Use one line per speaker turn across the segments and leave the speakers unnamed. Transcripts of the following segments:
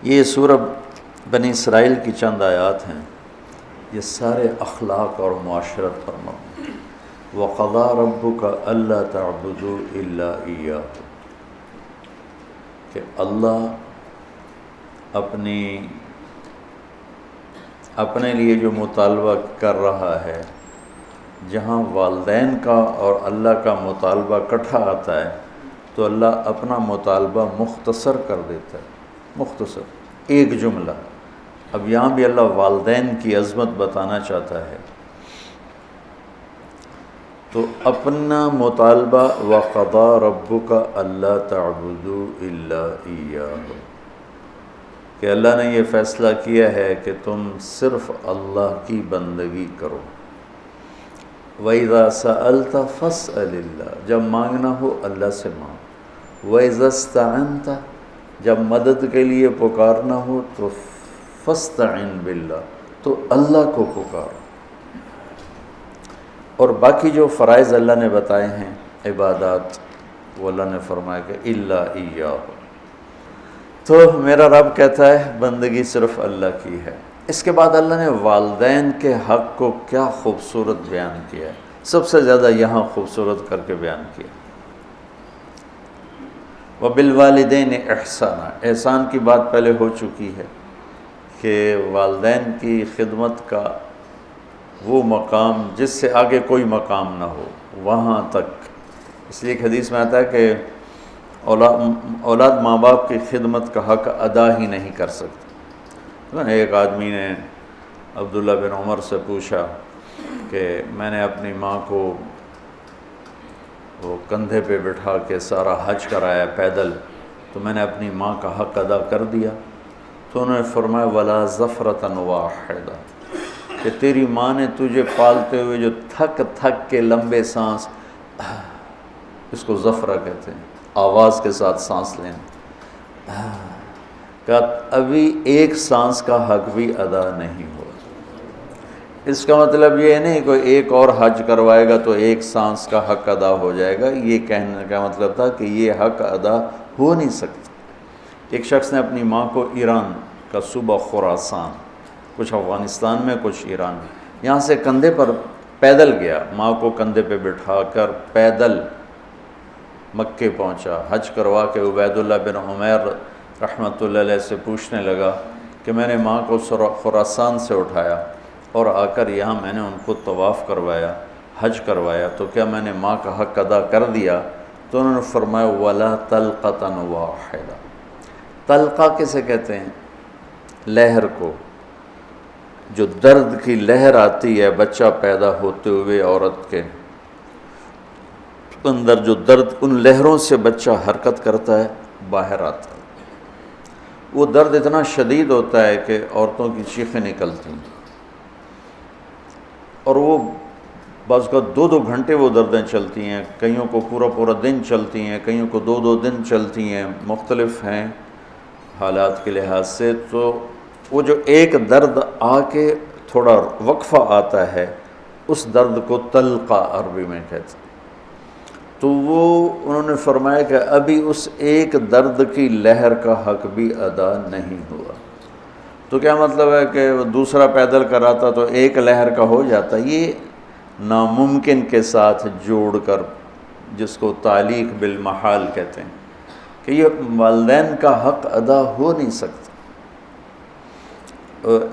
یہ سورہ بنی اسرائیل کی چند آیات ہیں، یہ سارے اخلاق اور معاشرت پر مبنی۔ وَقَضَىٰ رَبُّكَ أَلَّا تَعْبُدُوا إِلَّا إِيَّاهُ، کہ اللہ اپنے لیے جو مطالبہ کر رہا ہے، جہاں والدین کا اور اللہ کا مطالبہ اکٹھا آتا ہے تو اللہ اپنا مطالبہ مختصر کر دیتا ہے، مختصر ایک جملہ۔ اب یہاں بھی اللہ والدین کی عظمت بتانا چاہتا ہے، تو اپنا مطالبہ وَقَضَىٰ رَبُّكَ أَلَّا تَعْبُدُوا إِلَّا إِيَّاهُ، کہ اللہ نے یہ فیصلہ کیا ہے کہ تم صرف اللہ کی بندگی کرو۔ وَإِذَا سَأَلْتَ فَاسْأَلِ اللَّهَ، جب مانگنا ہو اللہ سے مانگ۔ وَإِذَا اسْتَعَنْتَ، جب مدد کے لیے پکارنا ہو تو فَاسْتَعِنْ بِاللَّهِ، تو اللہ کو پکارو۔ اور باقی جو فرائض اللہ نے بتائے ہیں، عبادات، وہ اللہ نے فرمایا کہ إِلَّا إِيَّاهُ، تو میرا رب کہتا ہے بندگی صرف اللہ کی ہے۔ اس کے بعد اللہ نے والدین کے حق کو کیا خوبصورت بیان کیا ہے، سب سے زیادہ یہاں خوبصورت کر کے بیان کیا۔ وَبِالْوَالِدَيْنِ إِحْسَانًا، احسان کی بات پہلے ہو چکی ہے کہ والدین کی خدمت کا وہ مقام جس سے آگے کوئی مقام نہ ہو، وہاں تک۔ اس لیے ایک حدیث میں آتا ہے کہ اولاد ماں باپ کی خدمت کا حق ادا ہی نہیں کر سکتا۔ ایک آدمی نے عبداللہ بن عمر سے پوچھا کہ میں نے اپنی ماں کو وہ کندھے پہ بٹھا کے سارا حج کرایا پیدل، تو میں نے اپنی ماں کا حق ادا کر دیا؟ تو انہوں نے فرمایا وَلَا زَفْرَةً وَاحِدَةً، کہ تیری ماں نے تجھے پالتے ہوئے جو تھک تھک کے لمبے سانس، اس کو زفرہ کہتے ہیں، آواز کے ساتھ سانس لینا، کہ ابھی ایک سانس کا حق بھی ادا نہیں ہوا۔ اس کا مطلب یہ نہیں کوئی ایک اور حج کروائے گا تو ایک سانس کا حق ادا ہو جائے گا، یہ کہنے کا مطلب تھا کہ یہ حق ادا ہو نہیں سکتا۔ ایک شخص نے اپنی ماں کو ایران کا صوبہ خراسان، کچھ افغانستان میں کچھ ایران میں، یہاں سے کندھے پر پیدل گیا، ماں کو کندھے پہ بٹھا کر پیدل مکے پہنچا، حج کروا کے عبید اللہ بن عمیر رحمۃ اللہ علیہ سے پوچھنے لگا کہ میں نے ماں کو خراسان سے اٹھایا اور آ کر یہاں میں نے ان کو طواف کروایا، حج کروایا، تو کیا میں نے ماں کا حق ادا کر دیا؟ تو انہوں نے فرمایا وَلَا طَلْقَةً وَاحِدَةً۔ طلقہ کسے کہتے ہیں؟ لہر کو، جو درد کی لہر آتی ہے بچہ پیدا ہوتے ہوئے عورت کے اندر، جو درد، ان لہروں سے بچہ حرکت کرتا ہے، باہر آتا ہے، وہ درد اتنا شدید ہوتا ہے کہ عورتوں کی چیخیں نکلتی ہیں، اور وہ بعض کا 2 گھنٹے وہ دردیں چلتی ہیں، کئیوں کو پورا دن چلتی ہیں، کئیوں کو 2 دن چلتی ہیں، مختلف ہیں حالات کے لحاظ سے۔ تو وہ جو ایک درد آ کے تھوڑا وقفہ آتا ہے، اس درد کو طلقہ عربی میں کہتے ہیں۔ تو وہ انہوں نے فرمایا کہ ابھی اس ایک درد کی لہر کا حق بھی ادا نہیں ہوا۔ تو کیا مطلب ہے کہ دوسرا پیدل کراتا تو ایک لہر کا ہو جاتا؟ یہ ناممکن کے ساتھ جوڑ کر، جس کو تعلیق بالمحال کہتے ہیں، کہ یہ والدین کا حق ادا ہو نہیں سکتا۔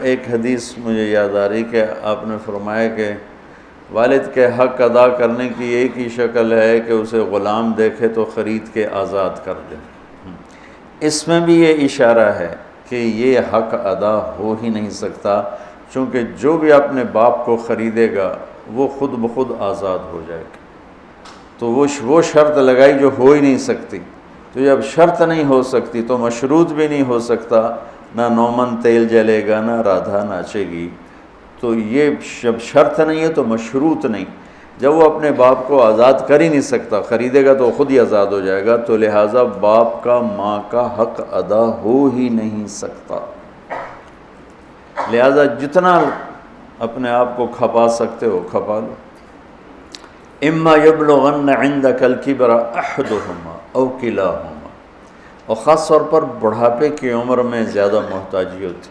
ایک حدیث مجھے یاد آ رہی کہ آپ نے فرمایا کہ والد کے حق ادا کرنے کی ایک ہی شکل ہے کہ اسے غلام دیکھے تو خرید کے آزاد کر دے۔ اس میں بھی یہ اشارہ ہے کہ یہ حق ادا ہو ہی نہیں سکتا، چونکہ جو بھی اپنے باپ کو خریدے گا وہ خود بخود آزاد ہو جائے گا۔ تو وہ شرط لگائی جو ہو ہی نہیں سکتی، تو جب شرط نہیں ہو سکتی تو مشروط بھی نہیں ہو سکتا، نہ نومن تیل جلے گا، نہ رادھا ناچے گی۔ تو یہ جب شرط نہیں ہے تو مشروط نہیں، جب وہ اپنے باپ کو آزاد کر ہی نہیں سکتا، خریدے گا تو خود ہی آزاد ہو جائے گا، تو لہٰذا باپ کا ماں کا حق ادا ہو ہی نہیں سکتا۔ لہٰذا جتنا اپنے آپ کو کھپا سکتے ہو کھپا لو۔ اما یبلغن عندک الکبر احدہما او کلاہما، اور خاص طور پر بڑھاپے کی عمر میں زیادہ محتاجی ہوتی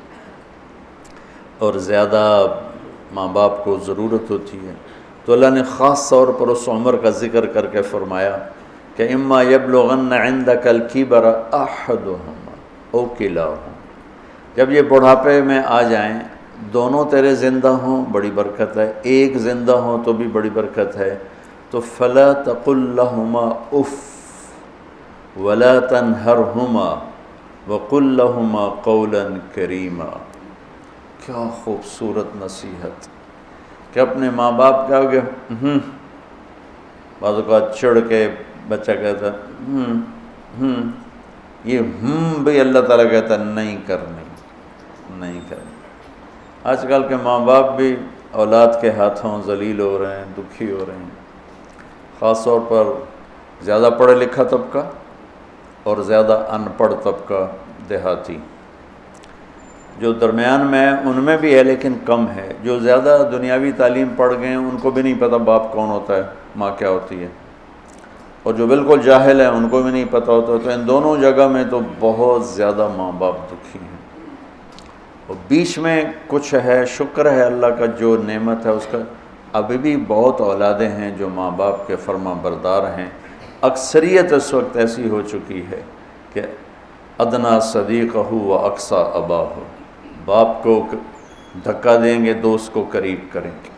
اور زیادہ ماں باپ کو ضرورت ہوتی ہے، تو اللہ نے خاص طور پر اس عمر کا ذکر کر کے فرمایا کہ اما یبلغن عندک الکبر احدہما او کلاہما، جب یہ بڑھاپے میں آ جائیں، دونوں تیرے زندہ ہوں بڑی برکت ہے، ایک زندہ ہوں تو بھی بڑی برکت ہے، تو فلا تقل لهما اف ولا تنہرہما وقل لهما قولا کریما۔ کیا خوبصورت نصیحت کہ اپنے ماں باپ کے آگے بعض اوقات چڑھ کے بچہ کہتا یہ بھی اللہ تعالیٰ کہتا نہیں کرنی۔ آج کل کے ماں باپ بھی اولاد کے ہاتھوں ذلیل ہو رہے ہیں، دکھی ہو رہے ہیں، خاص طور پر زیادہ پڑھا لکھا طبقہ اور زیادہ ان پڑھ طبقہ دیہاتی، جو درمیان میں ان میں بھی ہے لیکن کم ہے، جو زیادہ دنیاوی تعلیم پڑھ گئے ہیں ان کو بھی نہیں پتہ باپ کون ہوتا ہے، ماں کیا ہوتی ہے، اور جو بالکل جاہل ہیں ان کو بھی نہیں پتہ ہوتا، تو ان دونوں جگہ میں تو بہت زیادہ ماں باپ دکھی ہیں۔ اور بیچ میں کچھ ہے، شکر ہے اللہ کا جو نعمت ہے اس کا، ابھی بھی بہت اولادیں ہیں جو ماں باپ کے فرما بردار ہیں۔ اکثریت اس وقت ایسی ہو چکی ہے کہ ادنا صدیقہ و اقصی اباہ، باپ کو دھکا دیں گے دوست کو قریب کریں گے۔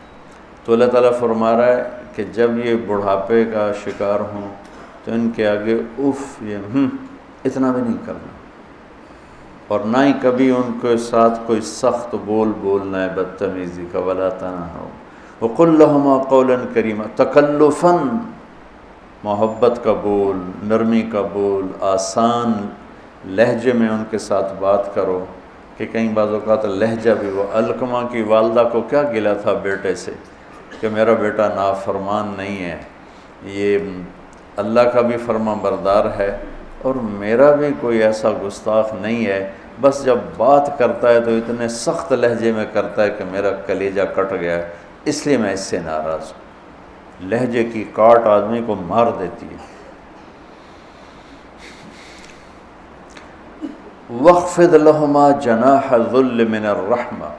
تو اللہ تعالیٰ فرما رہا ہے کہ جب یہ بڑھاپے کا شکار ہوں تو ان کے آگے اف یہ اتنا بھی نہیں کرنا، اور نہ ہی کبھی ان کے ساتھ کوئی سخت بول بولنا ہے بدتمیزی کا، ولا تنہروا وقل لهما قولا کریما، تکلفاً محبت کا بول، نرمی کا بول، آسان لہجے میں ان کے ساتھ بات کرو، کہ کہیں بعض اوقات لہجہ بھی وہ علقمہ کی والدہ کو کیا گلا تھا بیٹے سے کہ میرا بیٹا نافرمان نہیں ہے، یہ اللہ کا بھی فرما بردار ہے اور میرا بھی کوئی ایسا گستاخ نہیں ہے، بس جب بات کرتا ہے تو اتنے سخت لہجے میں کرتا ہے کہ میرا کلیجہ کٹ گیا ہے، اس لیے میں اس سے ناراض ہوں۔ لہجے کی کاٹ آدمی کو مار دیتی ہے۔ وَاخْفِضْ لَهُمَا جَنَاحَ الذُّلِّ مِنَ الرَّحْمَةِ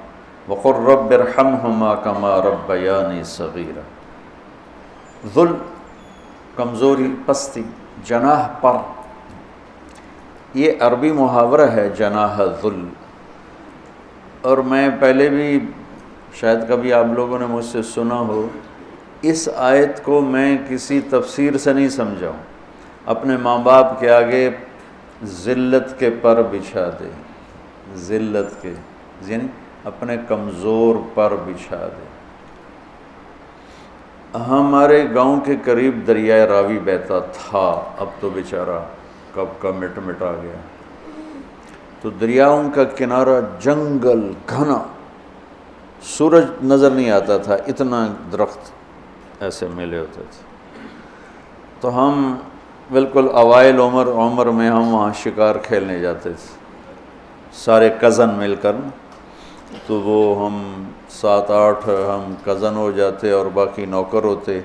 وَقُلْ رَبِّ ارْحَمْهُمَا كَمَا رَبَّيَانِي صَغِيرًا۔ ذل کمزوری، پستی، جناح پر، یہ عربی محاورہ ہے جناح ذل، اور میں پہلے بھی شاید کبھی آپ لوگوں نے مجھ سے سنا ہو، اس آیت کو میں کسی تفسیر سے نہیں سمجھا ہوں۔ اپنے ماں باپ کے آگے ذلت کے پر بچھا دے، ذلت کے یعنی اپنے کمزور پر بچھا دے۔ ہمارے گاؤں کے قریب دریائے راوی بہتا تھا، اب تو بیچارہ کب کا مٹ مٹا گیا۔ تو دریاؤں کا کنارہ جنگل گھنا، سورج نظر نہیں آتا تھا، اتنا درخت ایسے ملے ہوتے تھے۔ تو ہم بالکل اوائل عمر میں ہم وہاں شکار کھیلنے جاتے تھے، سارے کزن مل کر، تو وہ ہم 7-8 ہم کزن ہو جاتے اور باقی نوکر ہوتے،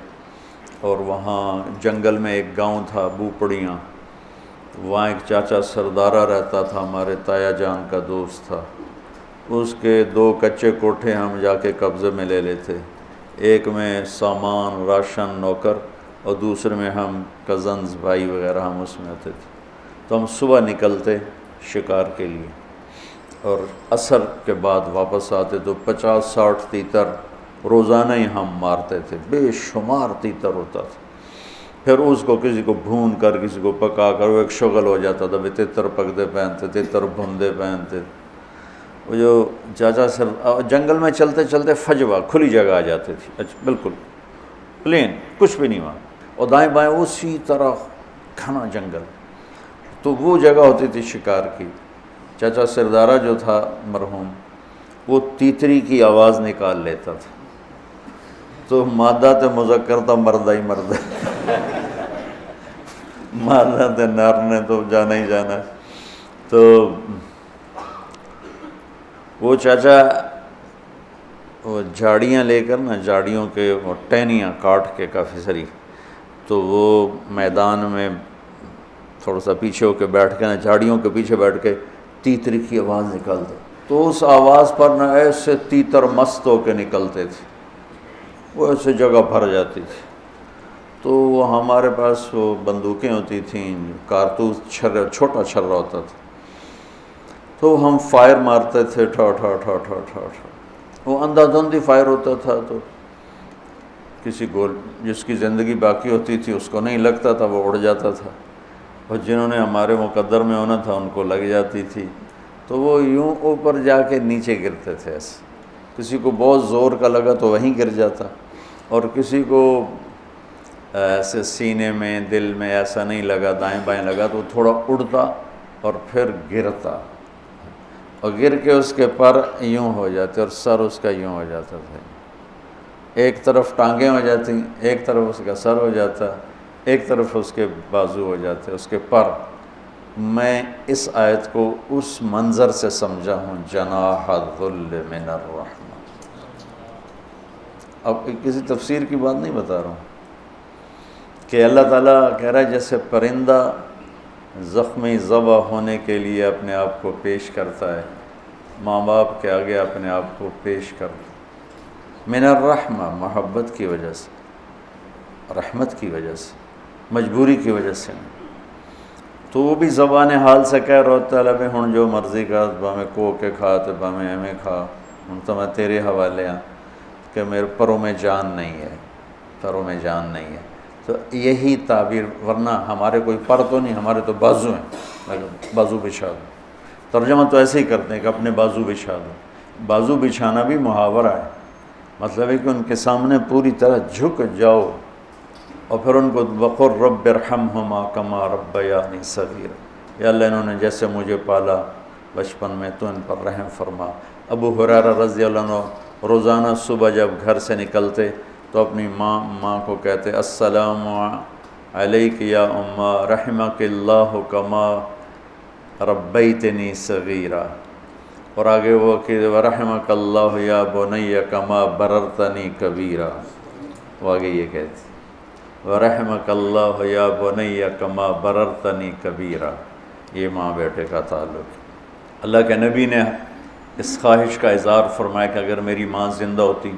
اور وہاں جنگل میں ایک گاؤں تھا بوپڑیاں، وہاں ایک چاچا سردارہ رہتا تھا، ہمارے تایا جان کا دوست تھا، اس کے 2 کچے کوٹھے ہم جا کے قبضے میں لے لیتے، ایک میں سامان راشن نوکر اور دوسرے میں ہم کزنز بھائی وغیرہ ہم اس میں آتے تھے۔ تو ہم صبح نکلتے شکار کے لیے اور عصر کے بعد واپس آتے، تو 50-60 تیتر روزانہ ہی ہم مارتے تھے، بے شمار تیتر ہوتا تھا۔ پھر اس کو کسی کو بھون کر کسی کو پکا کر وہ ایک شغل ہو جاتا تھا، تیتر پکدے پہنتے، تیتر بھوندے پہنتے۔ وہ جو چاچا سر جنگل میں چلتے چلتے فجوہ کھلی جگہ آ جاتی تھی، اچھا بالکل پلین، کچھ بھی نہیں وہاں، اور دائیں بائیں اسی طرح گھنا جنگل، تو وہ جگہ ہوتی تھی شکار کی۔ چاچا سردارہ جو تھا مرحوم، وہ تیتری کی آواز نکال لیتا تھا، تو مادہ تے مذکر تھا، مردہ ہی مردہ، مادہ تے نر نے تو جانا ہی جانا۔ تو وہ چاچا وہ جھاڑیاں لے کر نا، جھاڑیوں کے وہ ٹہنیاں کاٹ کے کافی ساری، تو وہ میدان میں تھوڑا سا پیچھے ہو کے بیٹھ کے نا، جھاڑیوں کے پیچھے بیٹھ کے تیتر کی آواز نکالتے، تو اس آواز پر نا ایسے تیتر مست ہو کے نکلتے تھے، وہ ایسے جگہ بھر جاتی تھی۔ تو وہ ہمارے پاس وہ بندوقیں ہوتی تھیں، کارتوس چھوٹا چھرا ہوتا تھا، تو ہم فائر مارتے تھے، ٹھا ٹھا ٹھا ٹھا ٹھا ٹھا، وہ اندھا دھند ہی فائر ہوتا تھا، تو کسی کو جس کی زندگی باقی ہوتی تھی اس کو نہیں لگتا تھا، وہ اڑ جاتا تھا، اور جنہوں نے ہمارے مقدر میں ہونا تھا ان کو لگ جاتی تھی، تو وہ یوں اوپر جا کے نیچے گرتے تھے ایسے، کسی کو بہت زور کا لگا تو وہیں گر جاتا، اور کسی کو ایسے سینے میں دل میں ایسا نہیں لگا، دائیں بائیں لگا تو تھوڑا اڑتا اور پھر گرتا، اور گر کے اس کے پر یوں ہو جاتے اور سر اس کا یوں ہو جاتا تھا، ایک طرف ٹانگیں ہو جاتی، ایک طرف اس کا سر ہو جاتا، ایک طرف اس کے بازو ہو جاتے، اس کے پر۔ میں اس آیت کو اس منظر سے سمجھا ہوں، جناح الذل من الرحمہ۔ اب کسی تفسیر کی بات نہیں بتا رہا ہوں کہ اللہ تعالیٰ کہہ رہا ہے جیسے پرندہ زخمی ذبح ہونے کے لیے اپنے آپ کو پیش کرتا ہے، ماں باپ کے آگے اپنے آپ کو پیش کرتا، من الرحمہ، محبت کی وجہ سے، رحمت کی وجہ سے، مجبوری کی وجہ سے نہیں، تو وہ بھی زبان حال سے کہہ رہا ہوتا ہے ہن جو مرضی کا باہیں کو کے کھا تو باہیں ایویں کھا، ہن تو میں تیرے حوالے ہاں کہ میرے پروں میں جان نہیں ہے، پروں میں جان نہیں ہے۔ تو یہی تعبیر، ورنہ ہمارے کوئی پر تو نہیں، ہمارے تو بازو ہیں، بازو بچھا دو، ترجمہ تو ایسے ہی کرتے ہیں کہ اپنے بازو بچھا دو۔ بازو بچھانا بھی محاورہ ہے، مطلب ہے کہ ان کے سامنے پوری طرح جھک جاؤ، اور پھر ان کو وقر رب ارحمہما کما ربیانی صغیرا، یا اللہ انہوں نے جیسے مجھے پالا بچپن میں تو ان پر رحم فرما۔ ابو ہریرہ رضی اللہ عنہ روزانہ صبح جب گھر سے نکلتے تو اپنی ماں کو کہتے السلام علیک یا اماں رحمک اللہ کما ربیتنی صغیرا، اور آگے وہ کہ ورحمک اللہ یا بنی کما بررتنی کبیرا، وہ آگے یہ کہتے ورحمک اللہ یا بنی کما بررتنی کبیرا، یہ ماں بیٹے کا تعلق۔ اللہ کے نبی نے اس خواہش کا اظہار فرمایا کہ اگر میری ماں زندہ ہوتی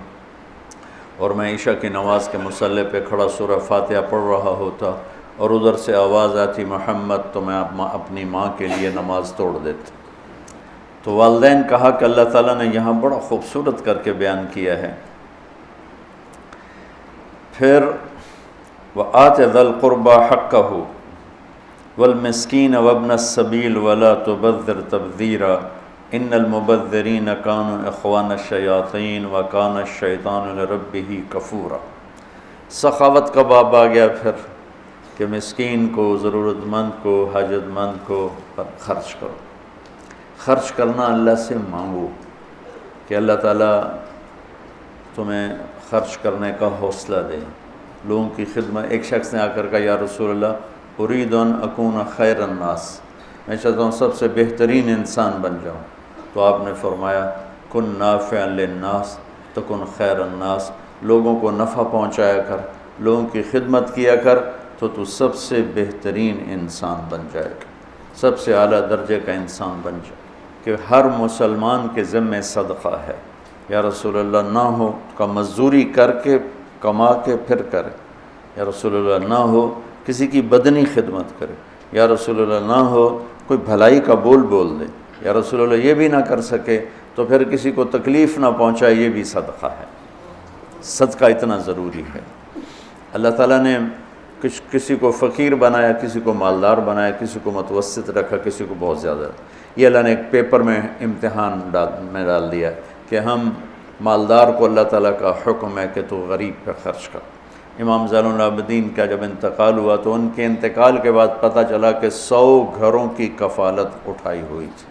اور میں عشاء کی نماز کے مصلی پہ کھڑا سورہ فاتحہ پڑھ رہا ہوتا اور ادھر سے آواز آتی محمد، تو میں اپنی ماں کے لیے نماز توڑ دیتا۔ تو والدین کہا کہ اللہ تعالیٰ نے یہاں بڑا خوبصورت کر کے بیان کیا ہے، پھر وآت ذا القربى حقه والمسکین وابن السبیل ولا تبذر تبذیرا ان المبذرین کانوا اخوان الشیاطین وکان الشیطان لربہ کفورا۔ سخاوت کا باب آ گیا پھر کہ مسکین کو، ضرورت مند کو، حاجت مند کو خرچ کرو، خرچ کرنا اللہ سے مانگو کہ اللہ تعالیٰ تمہیں خرچ کرنے کا حوصلہ دے، لوگوں کی خدمت۔ ایک شخص نے آ کر کہا یا رسول اللہ ارید ان اکون خیر الناس، میں چاہتا ہوں سب سے بہترین انسان بن جاؤں، تو آپ نے فرمایا کن نافعا للناس تکن خیر الناس، لوگوں کو نفع پہنچایا کر، لوگوں کی خدمت کیا کر، تو سب سے بہترین انسان بن جائے گا، سب سے اعلیٰ درجے کا انسان بن جائے، کہ ہر مسلمان کے ذمہ صدقہ ہے۔ یا رسول اللہ نہ ہو کا مزدوری کر کے کما کے پھر کرے، یا رسول اللہ نہ ہو کسی کی بدنی خدمت کرے، یا رسول اللہ نہ ہو کوئی بھلائی کا بول دے، یا رسول اللہ یہ بھی نہ کر سکے تو پھر کسی کو تکلیف نہ پہنچائے، یہ بھی صدقہ ہے۔ صدقہ اتنا ضروری ہے۔ اللہ تعالیٰ نے کسی کو فقیر بنایا، کسی کو مالدار بنایا، کسی کو متوسط رکھا، کسی کو بہت زیادہ۔ یہ اللہ نے ایک پیپر میں امتحان میں ڈال دیا کہ ہم مالدار کو اللہ تعالیٰ کا حکم ہے کہ تو غریب پہ خرچ کر۔ امام زین العابدین کا جب انتقال ہوا تو ان کے انتقال کے بعد پتہ چلا کہ 100 گھروں کی کفالت اٹھائی ہوئی تھی،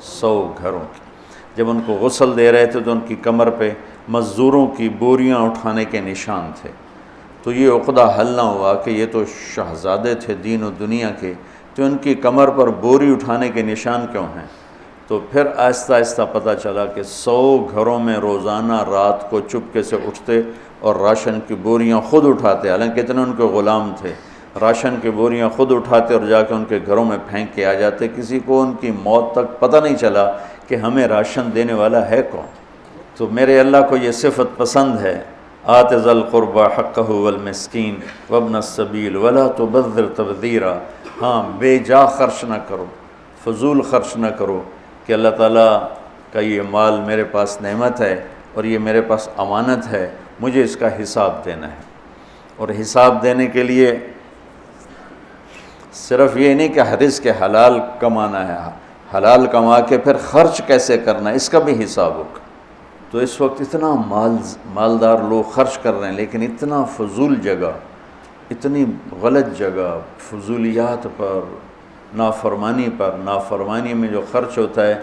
100 گھروں کی۔ جب ان کو غسل دے رہے تھے تو ان کی کمر پہ مزدوروں کی بوریاں اٹھانے کے نشان تھے، تو یہ عقدہ حل نہ ہوا کہ یہ تو شہزادے تھے دین و دنیا کے، تو ان کی کمر پر بوری اٹھانے کے نشان کیوں ہیں؟ تو پھر آہستہ آہستہ پتہ چلا کہ 100 گھروں میں روزانہ رات کو چپکے سے اٹھتے اور راشن کی بوریاں خود اٹھاتے، حالانکہ اتنے ان کے غلام تھے، راشن کی بوریاں خود اٹھاتے اور جا کے ان کے گھروں میں پھینک کے آ جاتے۔ کسی کو ان کی موت تک پتہ نہیں چلا کہ ہمیں راشن دینے والا ہے کون۔ تو میرے اللہ کو یہ صفت پسند ہے، آت ذی القربى حقہ والمسکین وابن السبیل ولا تبذر تبذیرا۔ ہاں، بے جا خرچ نہ کرو، فضول خرچ نہ کرو، کہ اللہ تعالیٰ کا یہ مال میرے پاس نعمت ہے اور یہ میرے پاس امانت ہے، مجھے اس کا حساب دینا ہے۔ اور حساب دینے کے لیے صرف یہ نہیں کہ رزق کے حلال کمانا ہے، حلال کما کے پھر خرچ کیسے کرنا ہے اس کا بھی حساب ہوگا۔ تو اس وقت اتنا مالدار لوگ خرچ کر رہے ہیں، لیکن اتنا فضول جگہ، اتنی غلط جگہ، فضولیات پر، نافرمانی پر۔ نافرمانی میں جو خرچ ہوتا ہے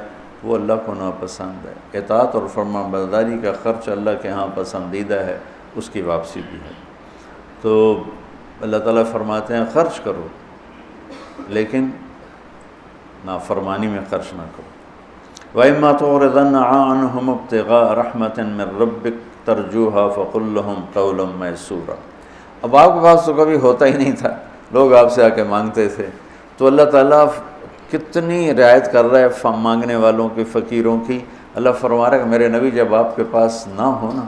وہ اللہ کو ناپسند ہے۔ اطاعت اور فرمانبرداری کا خرچ اللہ کے ہاں پسندیدہ ہے، اس کی واپسی بھی ہے۔ تو اللہ تعالیٰ فرماتے ہیں خرچ کرو، لیکن نافرمانی میں خرچ نہ کرو۔ وَإِمَّا تُعْرِضَنَّ عَنْهُمُ ابْتِغَاءَ رَحْمَةٍ مِّن رَّبِّكَ تَرْجُوهَا فَقُل لَّهُمْ قَوْلًا مَّيْسُورًا۔ اب آپ کے پاس تو کبھی ہوتا ہی نہیں تھا، لوگ آپ سے آ کے مانگتے تھے، تو اللہ تعالیٰ کتنی رعایت کر رہا ہے مانگنے والوں کی، فقیروں کی۔ اللہ فرما رہا ہے کہ میرے نبی جب آپ کے پاس نہ ہو نا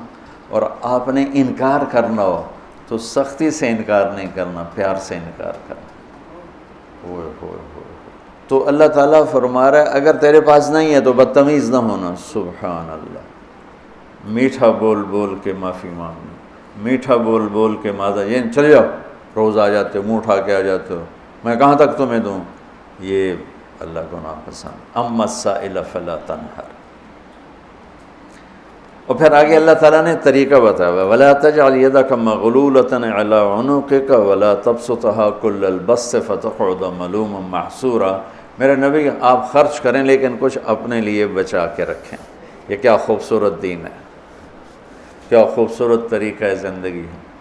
اور آپ نے انکار کرنا ہو تو سختی سے انکار نہیں کرنا، پیار سے انکار کرنا۔ تو اللہ تعالیٰ فرما رہا ہے اگر تیرے پاس نہیں ہے تو بدتمیز نہ ہونا۔ سبحان اللہ، میٹھا بول بول کے معافی مانگنا، میٹھا بول بول کے ماذا یہ چلے جاؤ، روز آ جاتے ہو، منہ اٹھا کے آ جاتے ہو، میں کہاں تک تمہیں دوں، یہ اللہ کو ناپسند۔ اما السائل فلا تنہر۔ اور پھر آگے اللہ تعالیٰ نے طریقہ بتایا، وَلَا تَجْعَلْ يَدَكَ مَغْلُولَةً إِلَىٰ عُنُقِكَ وَلَا تَبْسُطْهَا كُلَّ الْبَسْطِ فَتَقْعُدَ مَلُومًا مَحْسُورًا۔ میرے نبی آپ خرچ کریں لیکن کچھ اپنے لیے بچا کے رکھیں۔ یہ کیا خوبصورت دین ہے، کیا خوبصورت طریقہ ہے زندگی ہے۔